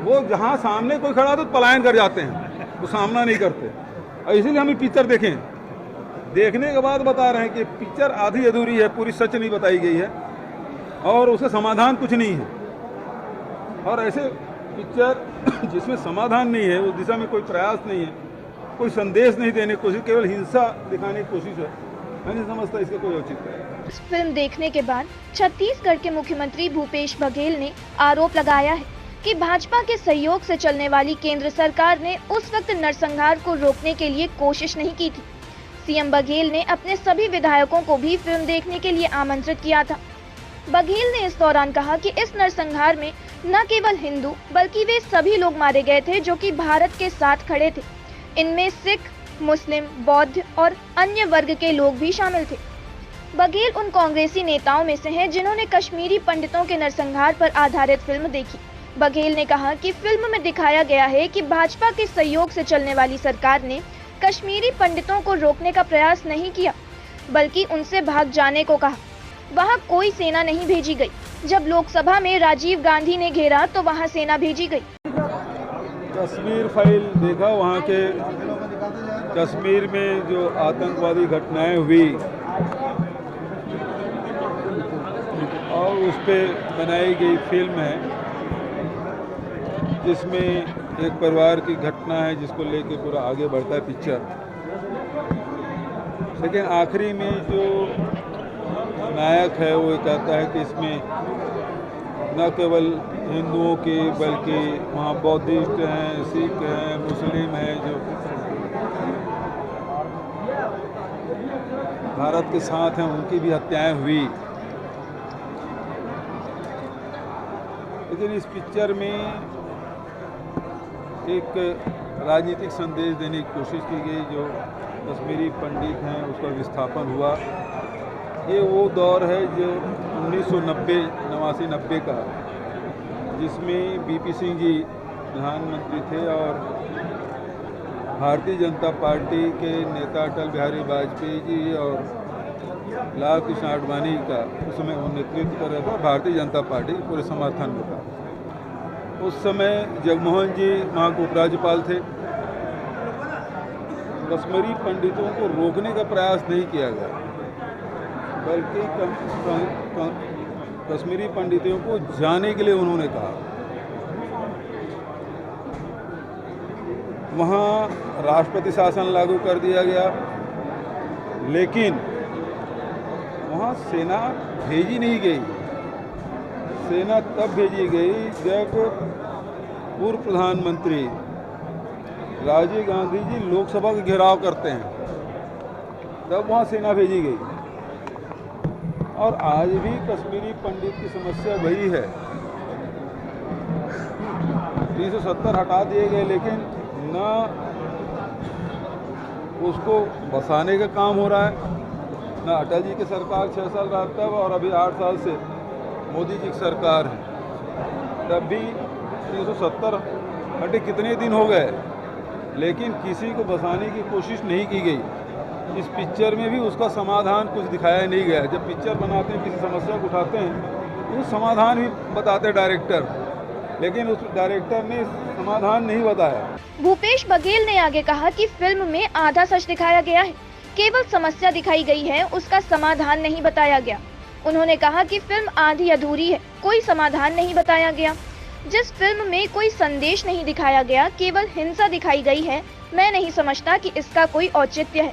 वो जहाँ सामने कोई खड़ा तो पलायन कर जाते हैं, वो सामना नहीं करते। और इसीलिए हम ये पिक्चर देखें, देखने के बाद बता रहे हैं कि पिक्चर आधी अधूरी है, पूरी सच नहीं बताई गई है और उसका समाधान कुछ नहीं है। और ऐसे पिक्चर जिसमें समाधान नहीं है, उस दिशा में कोई प्रयास नहीं है, कोई संदेश नहीं देने की कोशिश, केवल हिंसा दिखाने की कोशिश है, मैं नहीं समझता इसका कोई औचित्य है। इस फिल्म देखने के बाद छत्तीसगढ़ के मुख्यमंत्री भूपेश बघेल ने आरोप लगाया है कि भाजपा के सहयोग से चलने वाली केंद्र सरकार ने उस वक्त नरसंहार को रोकने के लिए कोशिश नहीं की थी। सीएम बघेल ने अपने सभी विधायकों को भी फिल्म देखने के लिए आमंत्रित किया था। बघेल ने इस दौरान कहा कि इस नरसंहार में न केवल हिंदू बल्कि वे सभी लोग मारे गए थे जो कि भारत के साथ खड़े थे। इनमें सिख, मुस्लिम, बौद्ध और अन्य वर्ग के लोग भी शामिल थे। बघेल उन कांग्रेसी नेताओं में से हैं जिन्होंने कश्मीरी पंडितों के नरसंहार पर आधारित फिल्म देखी। बघेल ने कहा कि फिल्म में दिखाया गया है कि भाजपा के सहयोग से चलने वाली सरकार ने कश्मीरी पंडितों को रोकने का प्रयास नहीं किया, बल्कि उनसे भाग जाने को कहा। वहां कोई सेना नहीं भेजी गई। जब लोकसभा में राजीव गांधी ने घेरा तो वहां सेना भेजी गई। कश्मीर फाइल देखा, वहाँ के कश्मीर में जो आतंकवादी घटनाएं हुई और उस पर बनाई गई फिल्म है, जिसमें एक परिवार की घटना है जिसको लेके पूरा आगे बढ़ता है पिक्चर। लेकिन आखिरी में जो नायक है वो कहता है कि इसमें न केवल हिंदुओं की बल्कि वहाँ बौद्धिस्ट हैं, सिख हैं, मुस्लिम हैं जो भारत के साथ हैं, उनकी भी हत्याएं हुई। लेकिन इस पिक्चर में एक राजनीतिक संदेश देने की कोशिश की गई। जो कश्मीरी पंडित हैं उसका विस्थापन हुआ। ये वो दौर है जो 1990 का, जिसमें बीपी सिंह जी प्रधानमंत्री थे और भारतीय जनता पार्टी के नेता अटल बिहारी वाजपेयी जी और लाल कृष्ण आडवाणी का उस समय वो नेतृत्व कर रहा था। भारतीय जनता पार्टी पूरे समर्थन में था। उस समय जगमोहन जी वहाँ के उपराज्यपाल थे। कश्मीरी पंडितों को रोकने का प्रयास नहीं किया गया, बल्कि कश्मीरी पंडितों को जाने के लिए उन्होंने कहा। वहाँ राष्ट्रपति शासन लागू कर दिया गया, लेकिन वहाँ सेना भेजी नहीं गई। सेना तब भेजी गई जब पूर्व प्रधानमंत्री राजीव गांधी जी लोकसभा का घेराव करते हैं, तब वहाँ सेना भेजी गई। और आज भी कश्मीरी पंडित की समस्या वही है। 370 हटा दिए गए, लेकिन न उसको बसाने का काम हो रहा है, न अटल जी की सरकार 6 साल रहा तब, और अभी 8 साल से मोदी जी की सरकार है, तब भी 370 हटे कितने दिन हो गए, लेकिन किसी को बसाने की कोशिश नहीं की गई। इस पिक्चर में भी उसका समाधान कुछ दिखाया नहीं गया। जब पिक्चर बनाते हैं, किसी समस्या को उठाते हैं, तो समाधान भी बताते डायरेक्टर, लेकिन उस डायरेक्टर ने समाधान नहीं बताया। भूपेश बघेल ने आगे कहा कि फिल्म में आधा सच दिखाया गया है, केवल समस्या दिखाई गई है, उसका समाधान नहीं बताया गया। उन्होंने कहा कि फिल्म आधी अधूरी है, कोई समाधान नहीं बताया गया। जिस फिल्म में कोई संदेश नहीं दिखाया गया, केवल हिंसा दिखाई गई है, मैं नहीं समझता कि इसका कोई औचित्य है।